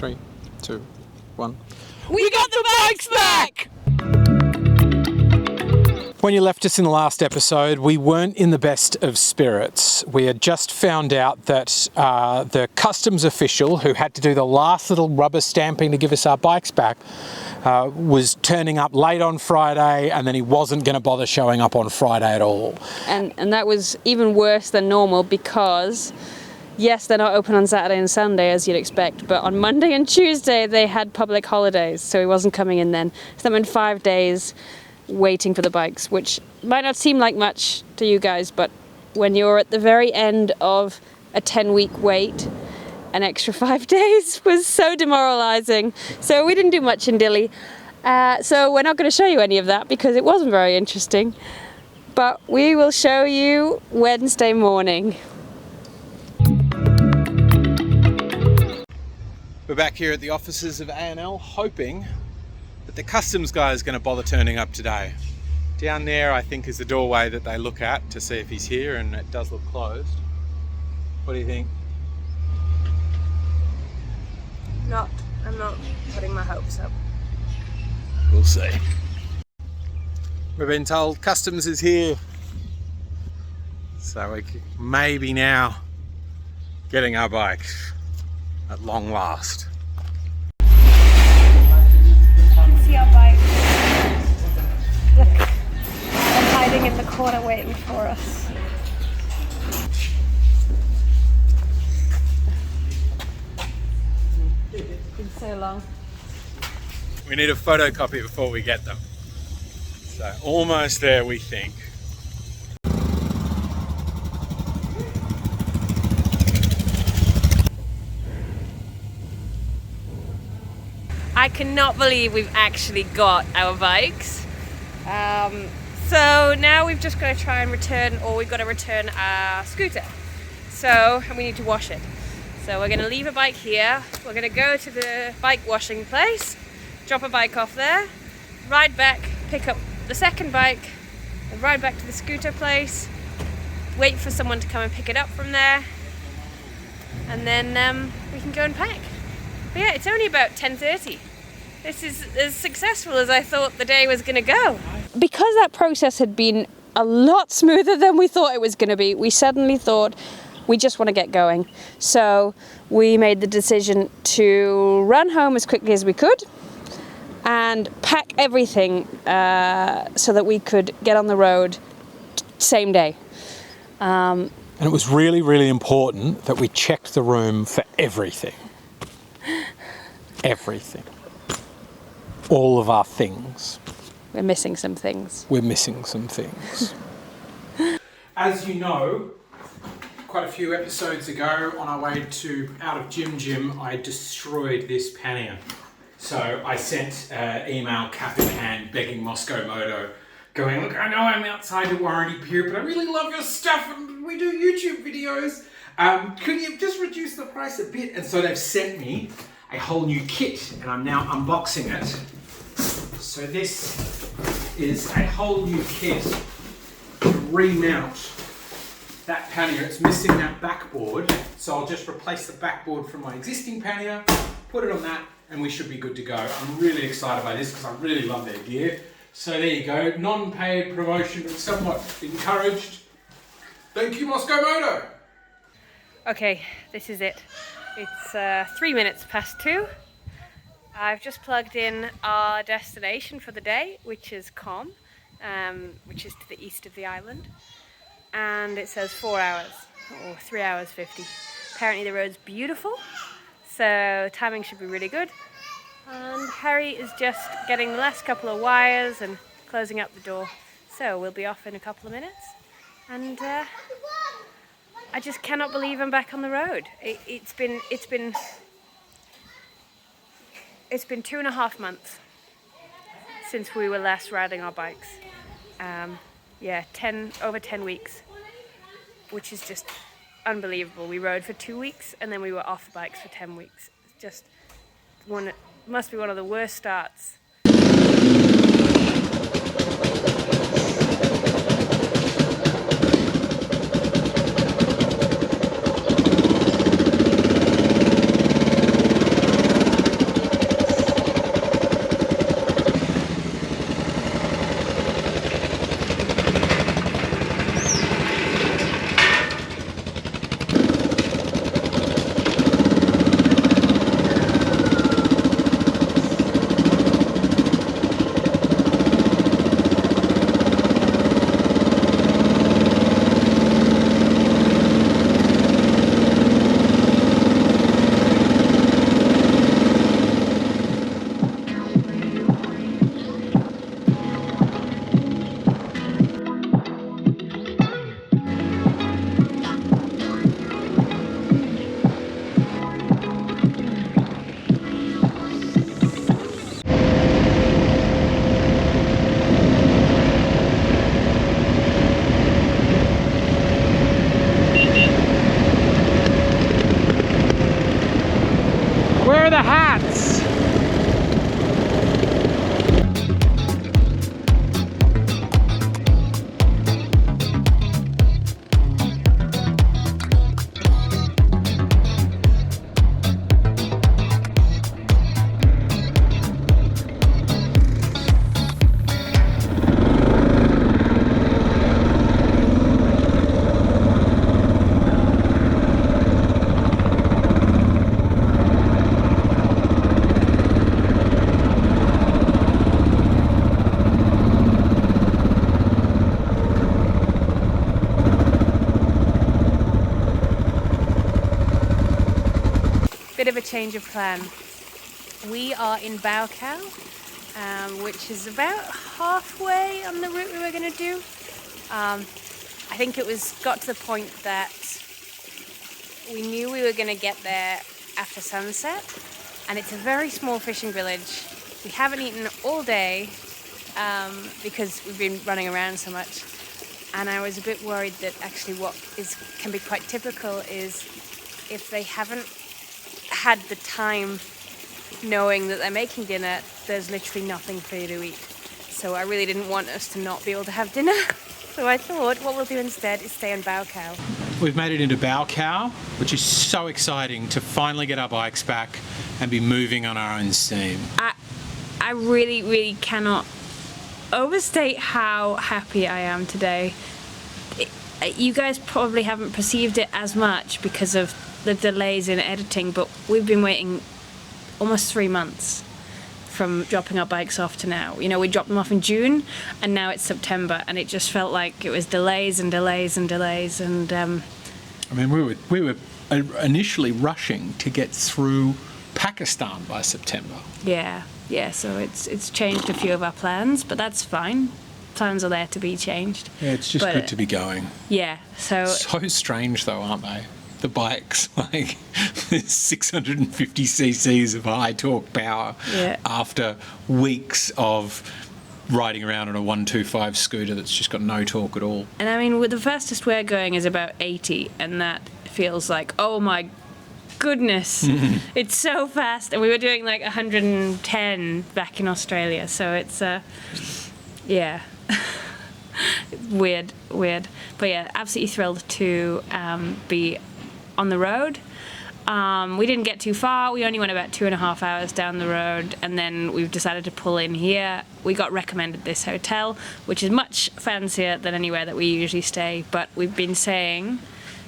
3, 2, 1. We got the bikes back! When you left us in the last episode, we weren't in the best of spirits. We had just found out that the customs official who had to do the last little rubber stamping to give us our bikes back was turning up late on Friday, and then he wasn't going to bother showing up on Friday at all. And that was even worse than normal because, yes, they're not open on Saturday and Sunday as you'd expect, but on Monday and Tuesday they had public holidays, so he wasn't coming in then. So that meant 5 days waiting for the bikes, which might not seem like much to you guys, but when you're at the very end of a 10-week wait, an extra 5 days was so demoralizing. So we didn't do much in Dili. So we're not going to show you any of that because it wasn't very interesting. But we will show you Wednesday morning. We're back here at the offices of A&L hoping that the customs guy is going to bother turning up today. Down there I think is the doorway that they look at to see if he's here, and it does look closed. What do you think? I'm not putting my hopes up. We'll see. We've been told customs is here, so we can maybe now getting our bikes at long last. See our bike. Look, they're hiding in the corner waiting for us. It's been so long. We need a photocopy before we get them. So almost there, we think. I cannot believe we've actually got our bikes. So now we've just got to try and return, or we've got to return our scooter. And we need to wash it. So we're going to leave a bike here. We're going to go to the bike washing place, drop a bike off there, ride back, pick up the second bike, and ride back to the scooter place, wait for someone to come and pick it up from there, and then we can go and pack. But yeah, it's only about 10:30. This is as successful as I thought the day was going to go. Because that process had been a lot smoother than we thought it was going to be, we suddenly thought we just want to get going. So we made the decision to run home as quickly as we could and pack everything so that we could get on the road same day. And it was really, really important that we checked the room for everything. Everything. All of our things. We're missing some things. We're missing some things. As you know, quite a few episodes ago on our way to out of Jim, I destroyed this pannier. So I sent an email cap in hand begging Moscow Moto, going, look, I know I'm outside the warranty period, but I really love your stuff and we do YouTube videos. Could you just reduce the price a bit? And so they've sent me a whole new kit and I'm now unboxing it. So this is a whole new kit to remount that pannier. It's missing that backboard, so I'll just replace the backboard from my existing pannier, put it on that, and we should be good to go. I'm really excited by this because I really love their gear. So there you go, non-paid promotion, but somewhat encouraged. Thank you, Moscow Moto. Okay, this is it. It's 3 minutes past 2. I've just plugged in our destination for the day, which is Com, which is to the east of the island. And it says 4 hours, or 3 hours 50. Apparently the road's beautiful, so timing should be really good. And Harry is just getting the last couple of wires and closing up the door. So we'll be off in a couple of minutes. And I just cannot believe I'm back on the road. It's been 2.5 months since we were last riding our bikes. Yeah, over 10 weeks, which is just unbelievable. We rode for 2 weeks and then we were off the bikes for 10 weeks. It's just must be one of the worst starts. for the hats. Bit of a change of plan. We are in Baucau, which is about halfway on the route we were going to do. I think it got to the point that we knew we were going to get there after sunset, and it's a very small fishing village. We haven't eaten all day because we've been running around so much, and I was a bit worried that actually can be quite typical is if they haven't had the time knowing that they're making dinner, there's literally nothing for you to eat. So I really didn't want us to not be able to have dinner. So I thought what we'll do instead is stay in Baucau. We've made it into Baucau, which is so exciting to finally get our bikes back and be moving on our own steam. I really, really cannot overstate how happy I am today. You guys probably haven't perceived it as much because of the delays in editing, but we've been waiting almost 3 months from dropping our bikes off to now. You know, we dropped them off in June and now it's September, and it just felt like it was delays and delays and delays. And I mean, we were initially rushing to get through Pakistan by September. Yeah, so it's changed a few of our plans, but that's fine. Plans are there to be changed. Yeah, it's just good to be going. Yeah, so strange though, aren't they? The bikes, like 650 cc's of high torque power after weeks of riding around on a 125 scooter that's just got no torque at all. And I mean, with the fastest we're going is about 80, and that feels like, oh my goodness, it's so fast. And we were doing like 110 back in Australia, so it's yeah. weird. But yeah, absolutely thrilled to be on the road. We didn't get too far. We only went about 2.5 hours down the road, and then we've decided to pull in here. We got recommended this hotel, which is much fancier than anywhere that we usually stay, but we've been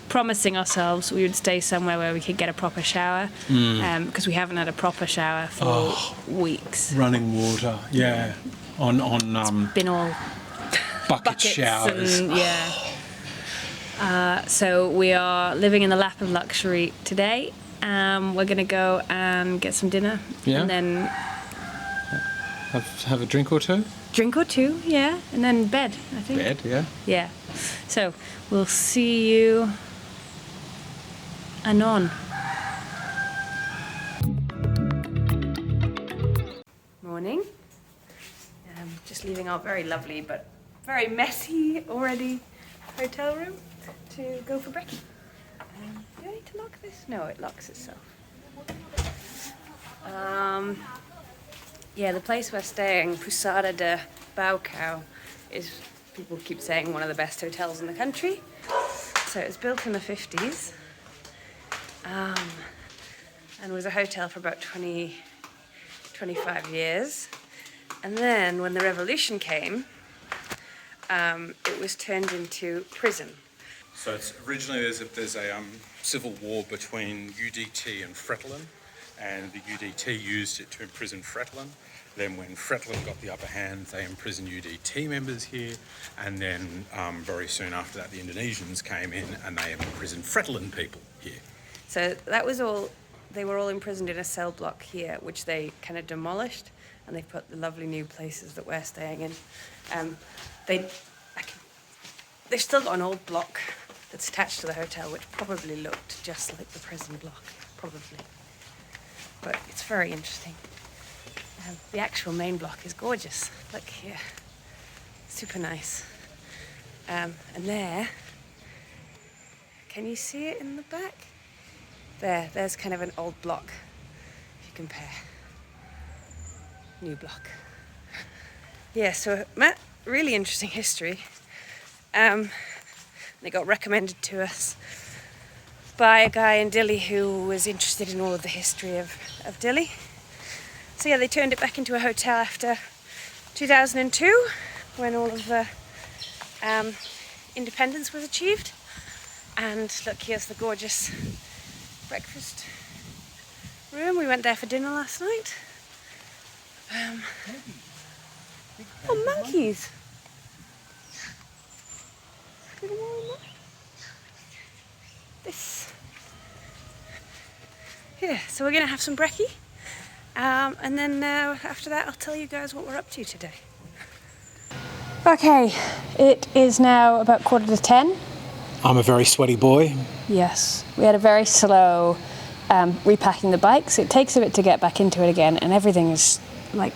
promising ourselves we would stay somewhere where we could get a proper shower, because we haven't had a proper shower for weeks. Running water, yeah. On been all buckets showers. And, so we are living in the lap of luxury today. We're going to go and get some dinner, and then have a drink or two. Yeah, and then bed, I think. Bed, yeah. Yeah. So we'll see you anon. Morning. Just leaving our very lovely but very messy already hotel room to go for brekkie. Do I need to lock this? No, it locks itself. Yeah, the place we're staying, Pousada de Baucau, is, people keep saying, one of the best hotels in the country. So it was built in the 50s, and was a hotel for about 25 years. And then when the revolution came, it was turned into prison. So it's originally there's a civil war between UDT and Fretilin, and the UDT used it to imprison Fretilin. Then when Fretilin got the upper hand, they imprisoned UDT members here, and then very soon after that the Indonesians came in and they imprisoned Fretilin people here. So that was all, they were all imprisoned in a cell block here, which they kind of demolished, and they've put the lovely new places that we're staying in. They've still got an old block that's attached to the hotel, which probably looked just like the prison block, probably. But it's very interesting. The actual main block is gorgeous. Look here, super nice. And there, can you see it in the back? There's kind of an old block. If compare. New block. Yeah, so really interesting history. They got recommended to us by a guy in Dili who was interested in all of the history of Dili. So yeah, they turned it back into a hotel after 2002, when all of the independence was achieved. And look, here's the gorgeous breakfast room. We went there for dinner last night. Oh, monkeys! This. Yeah, so we're gonna have some brekkie, and then after that I'll tell you guys what we're up to today. Okay, it is now about 9:45. I'm a very sweaty boy. Yes, we had a very slow repacking the bikes. It takes a bit to get back into it again, and everything is like,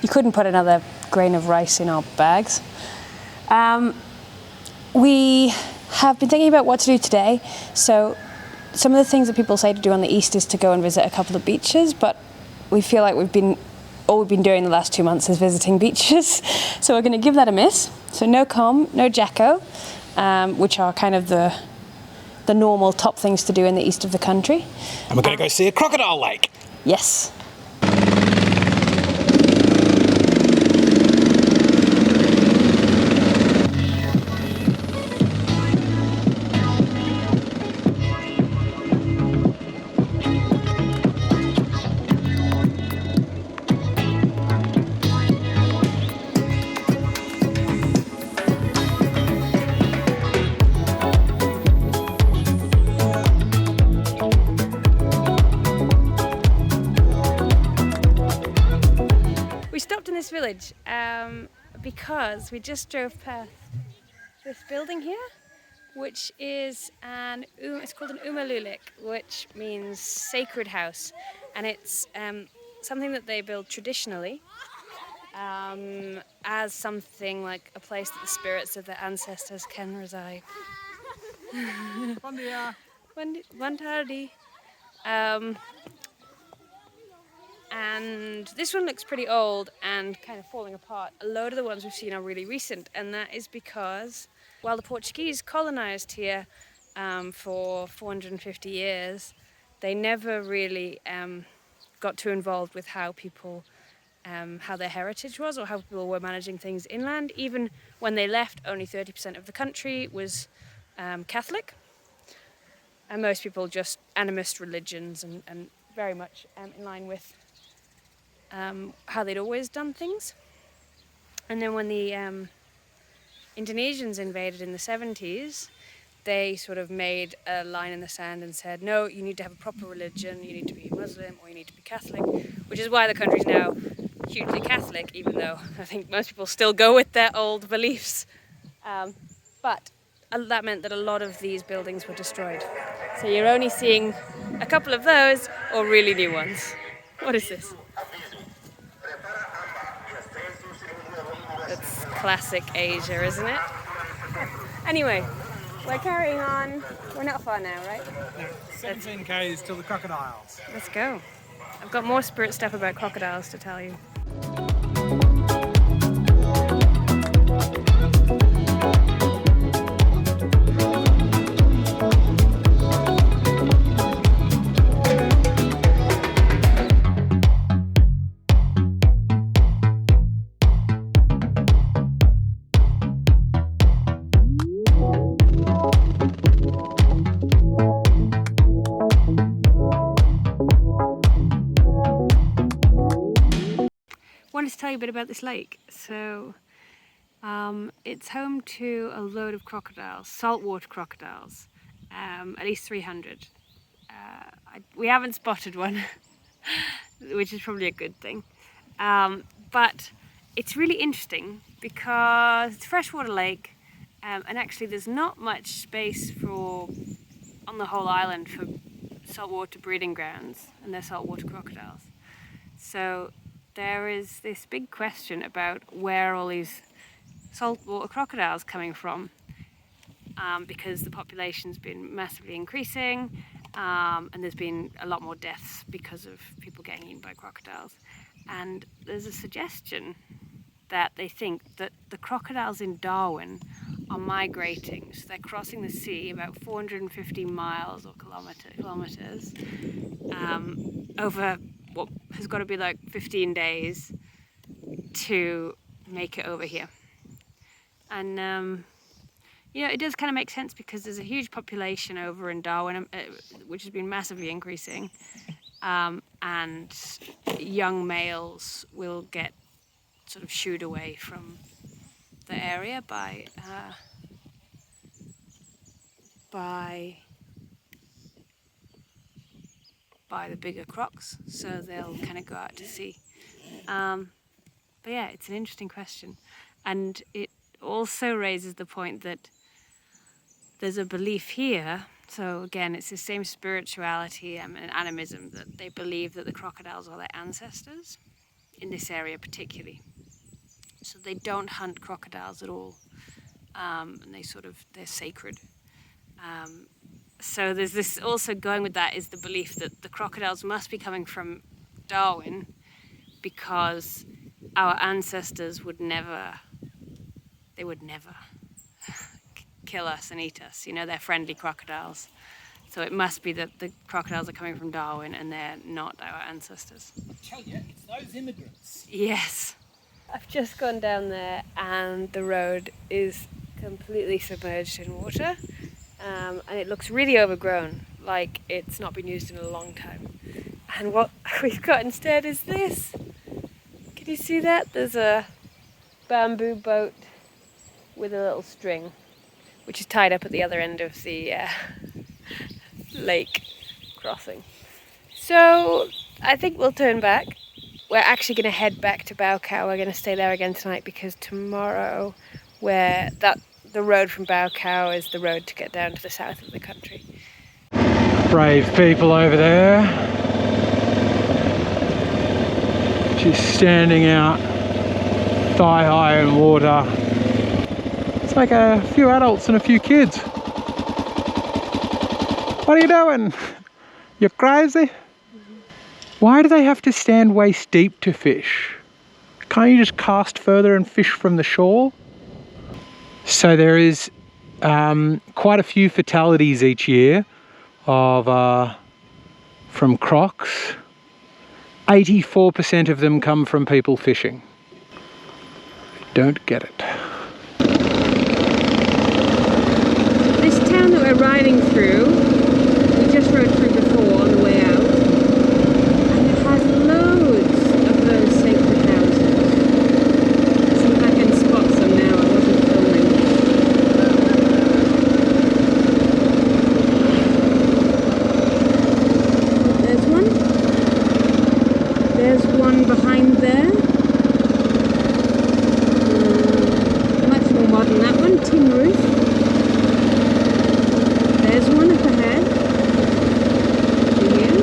you couldn't put another grain of rice in our bags. We have been thinking about what to do today. So some of the things that people say to do on the East is to go and visit a couple of beaches, but we feel like all we've been doing the last 2 months is visiting beaches. So we're going to give that a miss. So no Com, no Jacko, which are kind of the normal top things to do in the east of the country. And we're going to go see a crocodile lake. Yes. Village because we just drove past this building here, which is it's called an umalulik, which means sacred house, and it's something that they build traditionally as something like a place that the spirits of their ancestors can reside. Bon dia. Bon tardi. And this one looks pretty old and kind of falling apart. A load of the ones we've seen are really recent, and that is because while the Portuguese colonized here for 450 years, they never really got too involved with how people, how their heritage was or how people were managing things inland. Even when they left, only 30% of the country was Catholic, and most people just animist religions and very much in line with how they'd always done things. And then when the Indonesians invaded in the 70s, they sort of made a line in the sand and said, no, you need to have a proper religion, you need to be Muslim or you need to be Catholic, which is why the country's now hugely Catholic, even though I think most people still go with their old beliefs. But that meant that a lot of these buildings were destroyed. So you're only seeing a couple of those or really new ones. What is this? That's classic Asia, isn't it? Anyway, we're carrying on. We're not far now, right? No, 17 k's till the crocodiles. Let's go. I've got more spirit stuff about crocodiles to tell you. Wanted to tell you a bit about this lake. So it's home to a load of crocodiles, saltwater crocodiles, at least 300. We haven't spotted one, which is probably a good thing. But it's really interesting because it's a freshwater lake, and actually there's not much space on the whole island for saltwater breeding grounds, and they're saltwater crocodiles. So there is this big question about where all these saltwater crocodiles coming from, because the population's been massively increasing, and there's been a lot more deaths because of people getting eaten by crocodiles. And there's a suggestion that they think that the crocodiles in Darwin are migrating. So they're crossing the sea about 450 miles or kilometers over what has got to be like 15 days to make it over here. And you know, it does kind of make sense because there's a huge population over in Darwin, which has been massively increasing, and young males will get sort of shooed away from the area by the bigger crocs, so they'll kind of go out to sea. But yeah, it's an interesting question, and it also raises the point that there's a belief here. So again, it's the same spirituality and animism, that they believe that the crocodiles are their ancestors in this area particularly. So they don't hunt crocodiles at all, and they're sacred. So there's this also going with that is the belief that the crocodiles must be coming from Darwin because our ancestors would never kill us and eat us. You know, they're friendly crocodiles. So it must be that the crocodiles are coming from Darwin and they're not our ancestors. I tell you, it's those immigrants. Yes. I've just gone down there and the road is completely submerged in water, and it looks really overgrown, like it's not been used in a long time. And what we've got instead is this. Can you see that? There's a bamboo boat with a little string, which is tied up at the other end of the lake crossing. So I think we'll turn back. We're actually going to head back to Baucau. We're going to stay there again tonight because tomorrow, the road from Baucau is the road to get down to the south of the country. Brave people over there. She's standing out thigh high in water. It's like a few adults and a few kids. What are you doing? You're crazy? Why do they have to stand waist deep to fish? Can't you just cast further and fish from the shore? So there is quite a few fatalities each year from crocs. 84% of them come from people fishing. Don't get it. This town that we're riding through, we just rode through before on the way out, and it has loads of those sacred houses. See if I can spot some now, I wasn't filming. There's one behind there. Much more modern, that one, tin roof. There's one up ahead. Here.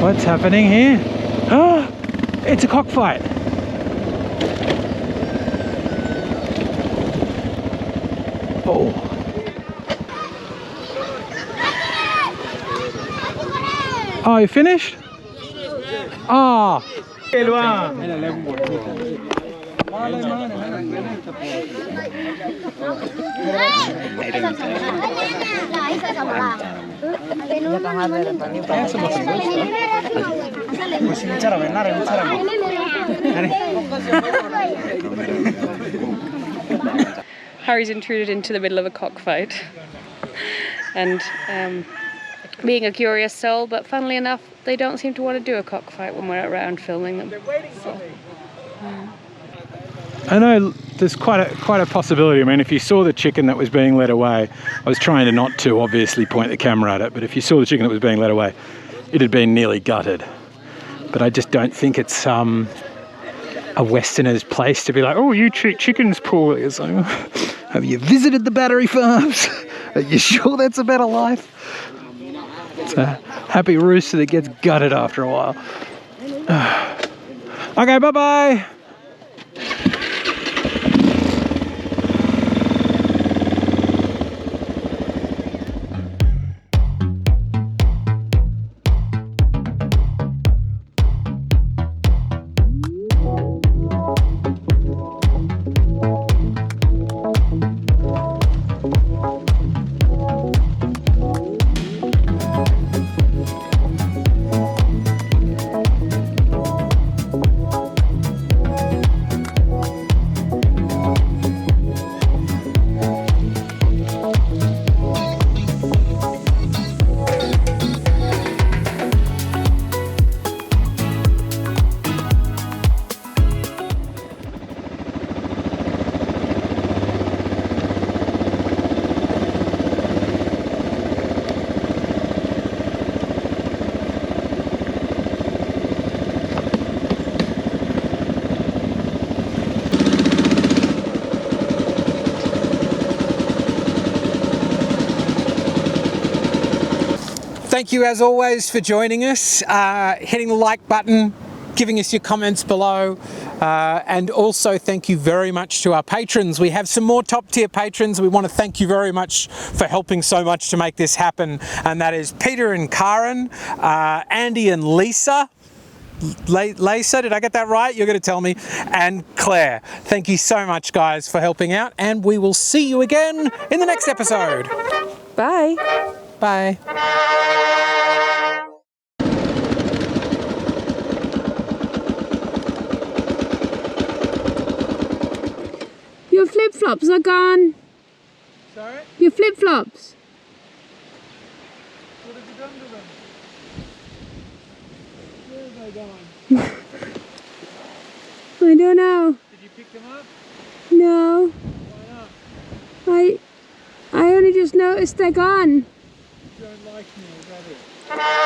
What's happening here? Oh, it's a cockfight. Oh. Oh, you finished? Oh. Harry's intruded into the middle of a cockfight, and being a curious soul, but funnily enough, they don't seem to want to do a cockfight when we're around filming them. So, I know there's quite a possibility. I mean, if you saw the chicken that was being led away, I was trying to not to obviously point the camera at it, but if you saw the chicken that was being led away, it had been nearly gutted. But I just don't think it's a Westerner's place to be like, oh, you treat chickens poorly. It's like, have you visited the battery farms? Are you sure that's a better life? It's a happy rooster that gets gutted after a while. Okay, bye-bye. Thank you as always for joining us, hitting the like button, giving us your comments below, and also thank you very much to our patrons. We have some more top tier patrons. We want to thank you very much for helping so much to make this happen, and that is Peter and Karen, Andy and Lisa. Lisa, did I get that right? You're going to tell me. And Claire. Thank you so much, guys, for helping out, and we will see you again in the next episode. Bye. Bye. Your flip-flops are gone. Sorry? Your flip-flops. What have you done to them? Where have they gone? I don't know. Did you pick them up? No. Why not? I only just noticed they're gone. You don't like me already.